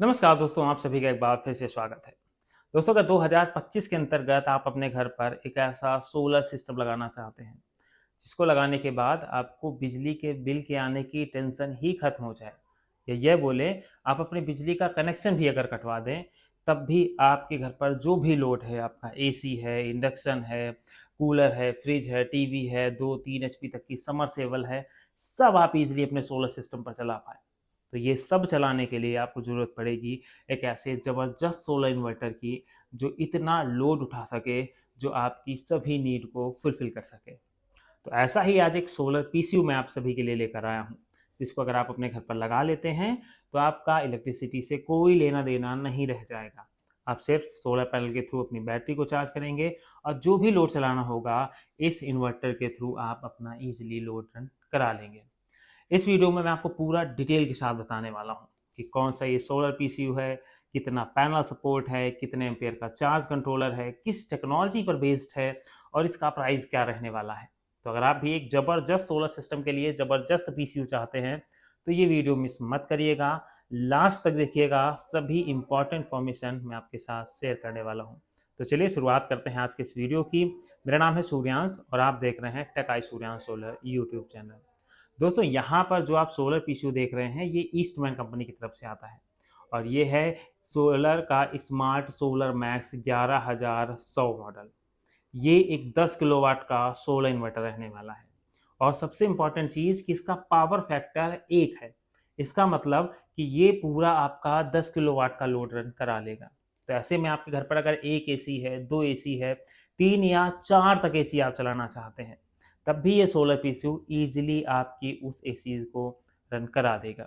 नमस्कार दोस्तों, आप सभी का एक बार फिर से स्वागत है। दोस्तों, अगर 2025 के अंतर्गत आप अपने घर पर एक ऐसा सोलर सिस्टम लगाना चाहते हैं, जिसको लगाने के बाद आपको बिजली के बिल के आने की टेंशन ही खत्म हो जाए, या यह बोले आप अपने बिजली का कनेक्शन भी अगर कटवा दें, तब भी आपके घर पर जो भी लोड है, आपका एसी है, इंडक्शन है, कूलर है, फ्रिज है, टीवी है, 2-3 एचपी तक की समरसेबल है, सब आप इजीली अपने सोलर सिस्टम पर चला पाएँ। तो ये सब चलाने के लिए आपको ज़रूरत पड़ेगी एक ऐसे ज़बरदस्त सोलर इन्वर्टर की, जो इतना लोड उठा सके, जो आपकी सभी नीड को फुलफ़िल कर सके। तो ऐसा ही आज एक सोलर पीसीयू मैं आप सभी के लिए लेकर आया हूँ, जिसको अगर आप अपने घर पर लगा लेते हैं, तो आपका इलेक्ट्रिसिटी से कोई लेना-देना नहीं रह जाएगा। आप सिर्फ़ सोलर पैनल के थ्रू अपनी बैटरी को चार्ज करेंगे और जो भी लोड चलाना होगा, इस इन्वर्टर के थ्रू आप अपना ईज़िली लोड रन करा लेंगे। इस वीडियो में मैं आपको पूरा डिटेल के साथ बताने वाला हूँ कि कौन सा ये सोलर पीसीयू है, कितना पैनल सपोर्ट है, कितने एम्पेयर का चार्ज कंट्रोलर है, किस टेक्नोलॉजी पर बेस्ड है और इसका प्राइस क्या रहने वाला है। तो अगर आप भी एक ज़बरदस्त सोलर सिस्टम के लिए ज़बरदस्त पीसीयू चाहते हैं, तो ये वीडियो मिस मत करिएगा, लास्ट तक देखिएगा, सभी इंपॉर्टेंट इन्फॉर्मेशन मैं आपके साथ शेयर करने वाला हूँ। तो चलिए शुरुआत करते हैं आज के इस वीडियो की। मेरा नाम है सूर्यांश और आप देख रहे हैं tech I Suryansh solar YouTube channel. दोस्तों, यहाँ पर जो आप सोलर पीसीयू देख रहे हैं, ये ईस्टमैन कंपनी की तरफ से आता है और ये है सोलर का स्मार्ट सोलर मैक्स 11100 मॉडल। ये एक 10 किलोवाट का सोलर इन्वर्टर रहने वाला है और सबसे इम्पॉर्टेंट चीज़ कि इसका पावर फैक्टर 1 है। इसका मतलब कि ये पूरा आपका 10 किलोवाट का लोड रन करा लेगा। तो ऐसे में आपके घर पर अगर 1 एसी है, 2 एसी है, 3 या 4 तक एसी आप चलाना चाहते हैं, तब भी ये सोलर पीसीयू ईज़िली आपकी उस एसी को रन करा देगा।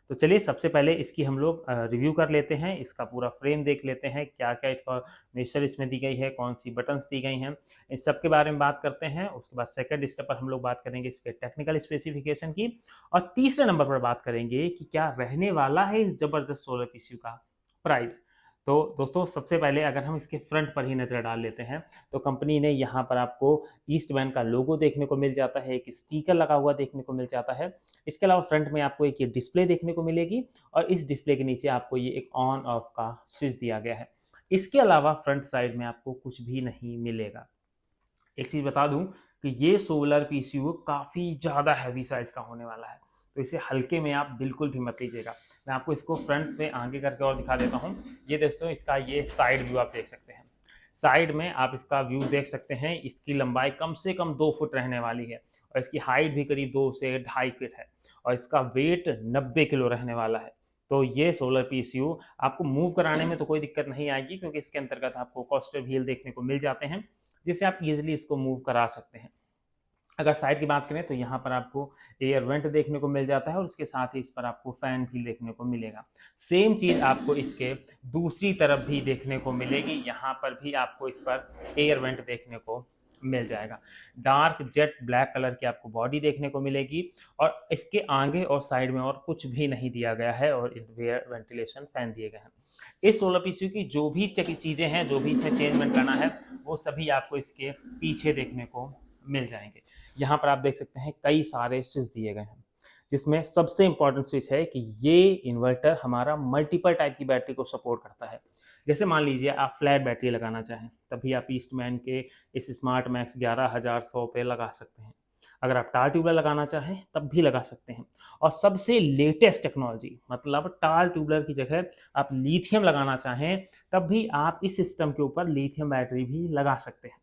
तो चलिए सबसे पहले इसकी हम लोग रिव्यू कर लेते हैं, इसका पूरा फ्रेम देख लेते हैं, क्या-क्या इन्फॉर्मेशन इसमें दी गई है, कौन-सी बटन्स दी गई हैं, इस सब के बारे में बात करते हैं। उसके बाद सेकंड स्टेप पर हम लोग बात करेंगे इसके टेक्निकल स्पेसिफिकेशन की और तीसरे नंबर पर बात करेंगे कि क्या रहने वाला है इस ज़बरदस्त सोलर पीसीयू का प्राइस। तो दोस्तों, सबसे पहले अगर हम इसके फ्रंट पर ही नज़र डाल लेते हैं, तो कंपनी ने यहाँ पर आपको ईस्टमैन का लोगो देखने को मिल जाता है, एक स्टिकर लगा हुआ देखने को मिल जाता है। इसके अलावा फ्रंट में आपको एक ये डिस्प्ले देखने को मिलेगी और इस डिस्प्ले के नीचे आपको ये एक ऑन ऑफ का स्विच दिया गया है। इसके अलावा फ्रंट साइड में आपको कुछ भी नहीं मिलेगा। एक चीज़ बता दूँ कि ये सोलर पीसीयू काफ़ी ज़्यादा हैवी साइज़ का होने वाला है, तो इसे हल्के में आप बिल्कुल भी मत लीजिएगा। मैं आपको इसको फ्रंट में आगे करके और दिखा देता हूँ। ये दोस्तों, इसका ये साइड व्यू आप देख सकते हैं। साइड में आप इसका व्यू देख सकते हैं, इसकी लंबाई कम से कम 2 फुट रहने वाली है और इसकी हाइट भी करीब 2 से ढाई फीट है और इसका वेट 90 किलो रहने वाला है। तो ये सोलर पीसीयू आपको मूव कराने में तो कोई दिक्कत नहीं आएगी, क्योंकि इसके अंतर्गत आपको कॉस्टर व्हील देखने को मिल जाते हैं, जिससे आप ईज़िली इसको मूव करा सकते हैं। अगर साइड की बात करें तो यहाँ पर आपको एयर वेंट देखने को मिल जाता है और उसके साथ ही इस पर आपको फैन भी देखने को मिलेगा। सेम चीज़ आपको इसके दूसरी तरफ भी देखने को मिलेगी, यहाँ पर भी आपको इस पर एयर वेंट देखने को मिल जाएगा। डार्क जेट ब्लैक कलर की आपको बॉडी देखने को मिलेगी और इसके आगे और साइड में और कुछ भी नहीं दिया गया है और एयर वेंटिलेशन फैन दिए गए हैं। इस सोलर पीसीयू की जो भी चीज़ें हैं, जो भी इसमें चेंजमेंट करना है, वो सभी आपको इसके पीछे देखने को मिल जाएंगे। यहाँ पर आप देख सकते हैं कई सारे स्विच दिए गए हैं, जिसमें सबसे इंपॉर्टेंट स्विच है कि ये इन्वर्टर हमारा मल्टीपल टाइप की बैटरी को सपोर्ट करता है। जैसे मान लीजिए आप फ्लैट बैटरी लगाना चाहें, तभी आप ईस्टमैन के इस स्मार्ट मैक्स 11100 पे लगा सकते हैं। अगर आप टाल ट्यूबलर लगाना चाहें, तब भी लगा सकते हैं। और सबसे लेटेस्ट टेक्नोलॉजी, मतलब टाल ट्यूबलर की जगह आप लिथियम लगाना चाहें, तब भी आप इस सिस्टम के ऊपर लिथियम बैटरी भी लगा सकते हैं।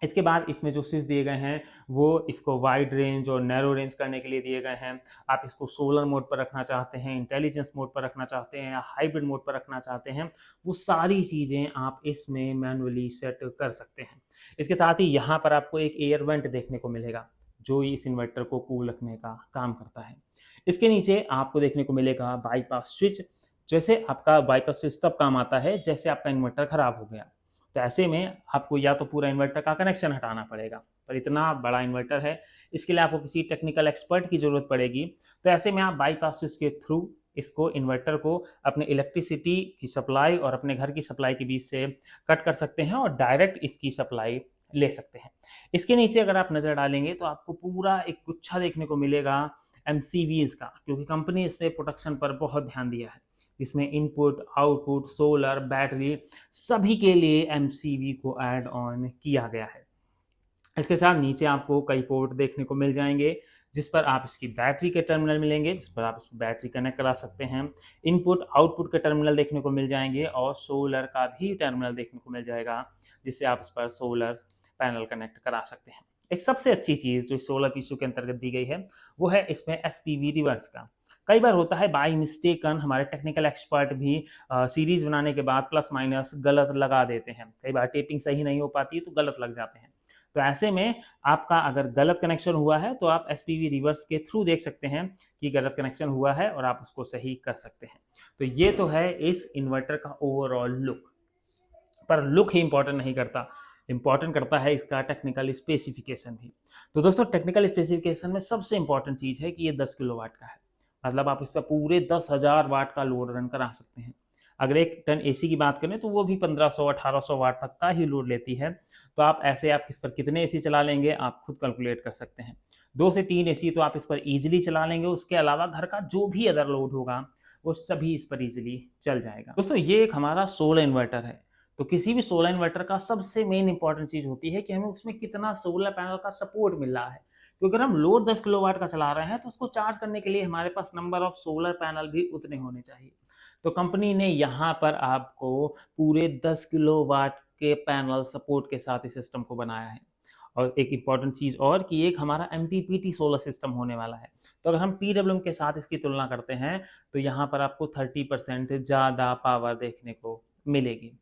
इसके बाद इसमें जो स्विच दिए गए हैं, वो इसको वाइड रेंज और नैरो रेंज करने के लिए दिए गए हैं। आप इसको सोलर मोड पर रखना चाहते हैं, इंटेलिजेंस मोड पर रखना चाहते हैं या हाइब्रिड मोड पर रखना चाहते हैं, वो सारी चीज़ें आप इसमें मैनुअली सेट कर सकते हैं। इसके साथ ही यहाँ पर आपको एक एयर वेंट देखने को मिलेगा, जो इस इन्वर्टर को कूल रखने का काम करता है। इसके नीचे आपको देखने को मिलेगा बाईपास स्विच। जैसे आपका बाईपास स्विच तब काम आता है जैसे आपका इन्वर्टर खराब हो गया, तो ऐसे में आपको या तो पूरा इन्वर्टर का कनेक्शन हटाना पड़ेगा, पर इतना बड़ा इन्वर्टर है, इसके लिए आपको किसी टेक्निकल एक्सपर्ट की ज़रूरत पड़ेगी। तो ऐसे में आप बाईपास स्विच के थ्रू इसको इन्वर्टर को अपने इलेक्ट्रिसिटी की सप्लाई और अपने घर की सप्लाई के बीच से कट कर सकते हैं और डायरेक्ट इसकी सप्लाई ले सकते हैं। इसके नीचे अगर आप नज़र डालेंगे तो आपको पूरा एक गुच्छा देखने को मिलेगा एमसीवीज़ का, क्योंकि कंपनी इस पे प्रोटेक्शन पर बहुत ध्यान दिया है। जिसमें इनपुट, आउटपुट, सोलर, बैटरी सभी के लिए एमसीवी को ऐड ऑन किया गया है। इसके साथ नीचे आपको कई पोर्ट देखने को मिल जाएंगे, जिस पर आप इसकी बैटरी के टर्मिनल मिलेंगे, जिस पर आप इसकी बैटरी कनेक्ट करा सकते हैं। इनपुट आउटपुट के टर्मिनल देखने को मिल जाएंगे और सोलर का भी टर्मिनल देखने को मिल जाएगा, जिससे आप इस पर सोलर पैनल कनेक्ट करा सकते हैं। एक सबसे अच्छी चीज़ जो सोलर पीसीयू के अंतर्गत दी गई है वो है इसमें एसपीवी रिवर्स का। कई बार होता है बाई मिस्टेकन हमारे टेक्निकल एक्सपर्ट भी सीरीज बनाने के बाद प्लस माइनस गलत लगा देते हैं। कई बार टेपिंग सही नहीं हो पाती तो गलत लग जाते हैं। तो ऐसे में आपका अगर गलत कनेक्शन हुआ है तो आप एसपीवी रिवर्स के थ्रू देख सकते हैं कि गलत कनेक्शन हुआ है और आप उसको सही कर सकते हैं। तो ये तो है इस इन्वर्टर का ओवरऑल लुक। पर लुक ही इंपॉर्टेंट नहीं करता, इंपॉर्टेंट करता है इसका टेक्निकल स्पेसिफिकेशन भी। तो दोस्तों टेक्निकल स्पेसिफिकेशन में सबसे इंपॉर्टेंट चीज़ है कि ये 10 किलोवाट का है। मतलब आप इस पर पूरे 10,000 वाट का लोड रन करा सकते हैं। अगर 1 टन एसी की बात करें तो वो भी 1500-1800 वाट तक का ही लोड लेती है। तो आप ऐसे आप इस पर कितने एसी चला लेंगे आप खुद कैलकुलेट कर सकते हैं। 2 से 3 एसी तो आप इस पर ईजिली चला लेंगे। उसके अलावा घर का जो भी अदर लोड होगा वो सभी इस पर ईजिली चल जाएगा। दोस्तों ये एक हमारा सोलर इन्वर्टर है। तो किसी भी सोलर इन्वर्टर का सबसे मेन इंपॉर्टेंट चीज़ होती है कि हमें उसमें कितना सोलर पैनल का सपोर्ट मिल रहा है। क्योंकि अगर हम लोड 10 किलोवाट का चला रहे हैं तो उसको चार्ज करने के लिए हमारे पास नंबर ऑफ सोलर पैनल भी उतने होने चाहिए। तो कंपनी ने यहाँ पर आपको पूरे 10 किलोवाट के पैनल सपोर्ट के साथ इस सिस्टम को बनाया है। और एक इम्पॉर्टेंट चीज़ और कि एक हमारा एमपीपीटी सोलर सिस्टम होने वाला है। तो अगर हम पीडब्ल्यूएम के साथ इसकी तुलना करते हैं तो यहाँ पर आपको 30% ज़्यादा पावर देखने को मिलेगी।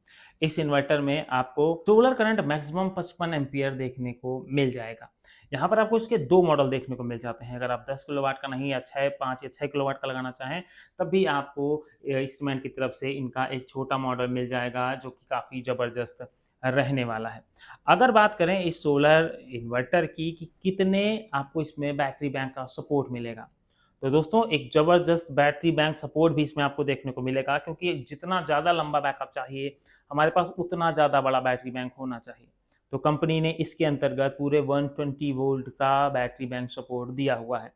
इस इन्वर्टर में आपको सोलर करंट मैक्सिमम 55 एम्पियर देखने को मिल जाएगा। यहाँ पर आपको इसके 2 मॉडल देखने को मिल जाते हैं। अगर आप 10 किलोवाट का नहीं या 5 या 6 किलोवाट का लगाना चाहें तब भी आपको ईस्टमैन की तरफ से इनका एक छोटा मॉडल मिल जाएगा जो कि काफ़ी ज़बरदस्त रहने वाला है। अगर बात करें इस सोलर इन्वर्टर की कि कितने आपको इसमें बैटरी बैंक का सपोर्ट मिलेगा, तो दोस्तों एक ज़बरदस्त बैटरी बैंक सपोर्ट भी इसमें आपको देखने को मिलेगा, क्योंकि जितना ज़्यादा लंबा बैकअप चाहिए हमारे पास उतना ज़्यादा बड़ा बैटरी बैंक होना चाहिए। तो कंपनी ने इसके अंतर्गत पूरे 120 वोल्ट का बैटरी बैंक सपोर्ट दिया हुआ है।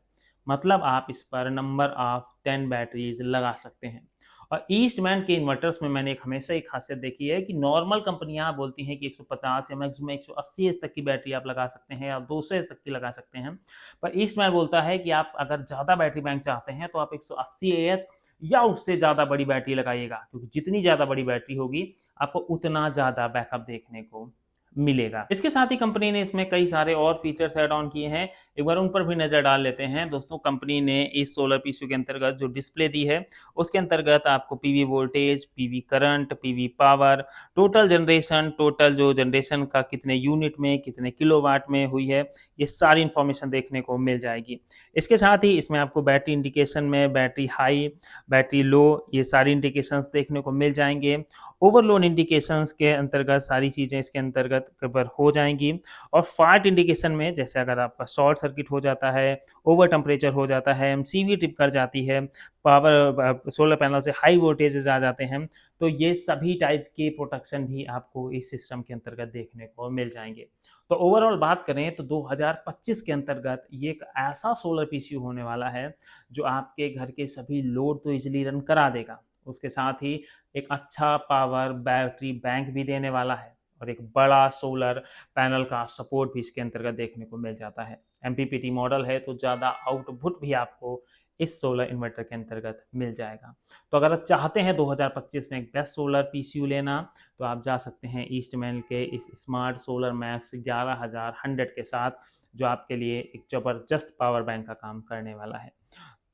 मतलब आप इस पर नंबर ऑफ 10 बैटरीज लगा सकते हैं। और ईस्टमैन के इन्वर्टर्स में मैंने एक हमेशा एक खासियत देखी है कि नॉर्मल कंपनियां बोलती हैं कि 150 या मैक्सिमम 180 एच तक की बैटरी आप लगा सकते हैं या 200 एच तक की लगा सकते हैं। पर ईस्टमैन बोलता है कि आप अगर ज़्यादा बैटरी बैंक चाहते हैं तो आप 180 एच या उससे ज़्यादा बड़ी बैटरी लगाइएगा, क्योंकि जितनी ज़्यादा बड़ी बैटरी होगी आपको उतना ज़्यादा बैकअप देखने को मिलेगा। इसके साथ ही कंपनी ने इसमें कई सारे और फीचर्स ऐड ऑन किए हैं। एक बार उन पर भी नज़र डाल लेते हैं। दोस्तों कंपनी ने इस सोलर पीसीयू के अंतर्गत जो डिस्प्ले दी है उसके अंतर्गत आपको PV voltage, PV current, PV power, total generation, total जो जनरेशन का कितने यूनिट में कितने किलोवाट में हुई है, ये सारी इंफॉर्मेशन देखने को मिल जाएगी। इसके साथ ही इसमें आपको बैटरी इंडिकेशन में बैटरी हाई, बैटरी लो, ये सारी इंडिकेशंस देखने को मिल जाएंगे। ओवरलोड इंडिकेशंस के अंतर्गत सारी चीज़ें इसके अंतर्गत कवर हो जाएंगी। और फाल्ट इंडिकेशन में जैसे अगर आपका शॉर्ट सर्किट हो जाता है, ओवर टेम्परेचर हो जाता है, एमसीवी ट्रिप कर जाती है, पावर सोलर पैनल से हाई वोल्टेजेस आ जाते हैं, तो ये सभी टाइप के प्रोटेक्शन भी आपको इस सिस्टम के अंतर्गत देखने को मिल जाएंगे। तो ओवरऑल बात करें तो 2025 के अंतर्गत ये एक ऐसा सोलर पीसीयू होने वाला है जो आपके घर के सभी लोड तो इजीली रन करा देगा, उसके साथ ही एक अच्छा पावर बैटरी बैंक भी देने वाला है और एक बड़ा सोलर पैनल का सपोर्ट भी इसके अंतर्गत देखने को मिल जाता है। एमपीपीटी मॉडल है तो ज़्यादा आउटपुट भी आपको इस सोलर इन्वर्टर के अंतर्गत मिल जाएगा। तो अगर आप चाहते हैं 2025 में एक बेस्ट सोलर पीसीयू लेना तो आप जा सकते हैं ईस्टमैन के इस स्मार्ट सोलर मैक्स 11100 के साथ, जो आपके लिए एक ज़बरदस्त पावर बैंक का काम करने वाला है।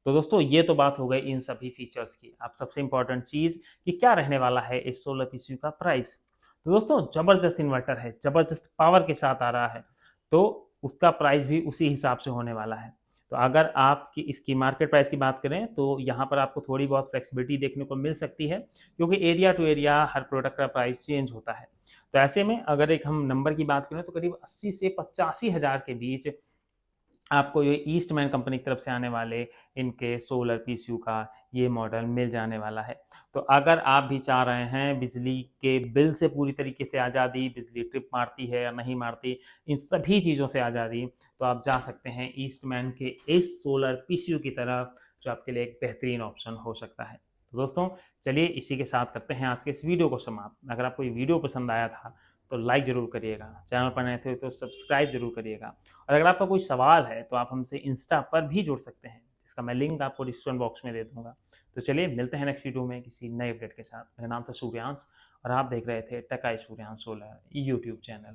तो दोस्तों ये तो बात हो गई इन सभी फीचर्स की। अब सबसे इंपॉर्टेंट चीज़ कि क्या रहने वाला है इस सोलर पीसीयू का प्राइस। तो दोस्तों ज़बरदस्त इन्वर्टर है, ज़बरदस्त पावर के साथ आ रहा है, तो उसका प्राइस भी उसी हिसाब से होने वाला है। तो अगर आपकी इसकी मार्केट प्राइस की बात करें तो यहाँ पर आपको थोड़ी बहुत फ्लेक्सिबिलिटी देखने को मिल सकती है, क्योंकि एरिया टू एरिया हर प्रोडक्ट का प्राइस चेंज होता है। तो ऐसे में अगर एक हम नंबर की बात करें तो करीब 80 से 85 हज़ार के बीच आपको ये ईस्टमैन कंपनी की तरफ से आने वाले इनके सोलर पीसीयू का ये मॉडल मिल जाने वाला है। तो अगर आप भी चाह रहे हैं बिजली के बिल से पूरी तरीके से आज़ादी, बिजली ट्रिप मारती है या नहीं मारती, इन सभी चीज़ों से आज़ादी, तो आप जा सकते हैं ईस्टमैन के इस सोलर पीसीयू की तरफ, जो आपके लिए एक बेहतरीन ऑप्शन हो सकता है। तो दोस्तों चलिए इसी के साथ करते हैं आज के इस वीडियो को समाप्त। अगर आपको ये वीडियो पसंद आया था तो लाइक ज़रूर करिएगा, चैनल पर नए थे तो सब्सक्राइब ज़रूर करिएगा, और अगर आपका कोई सवाल है तो आप हमसे इंस्टा पर भी जुड़ सकते हैं, जिसका मैं लिंक आपको डिस्क्रिप्शन बॉक्स में दे दूँगा। तो चलिए मिलते हैं नेक्स्ट वीडियो में किसी नए अपडेट के साथ। मेरा नाम था सूर्यांश और आप देख रहे थे tech I Suryansh solar YouTube channel.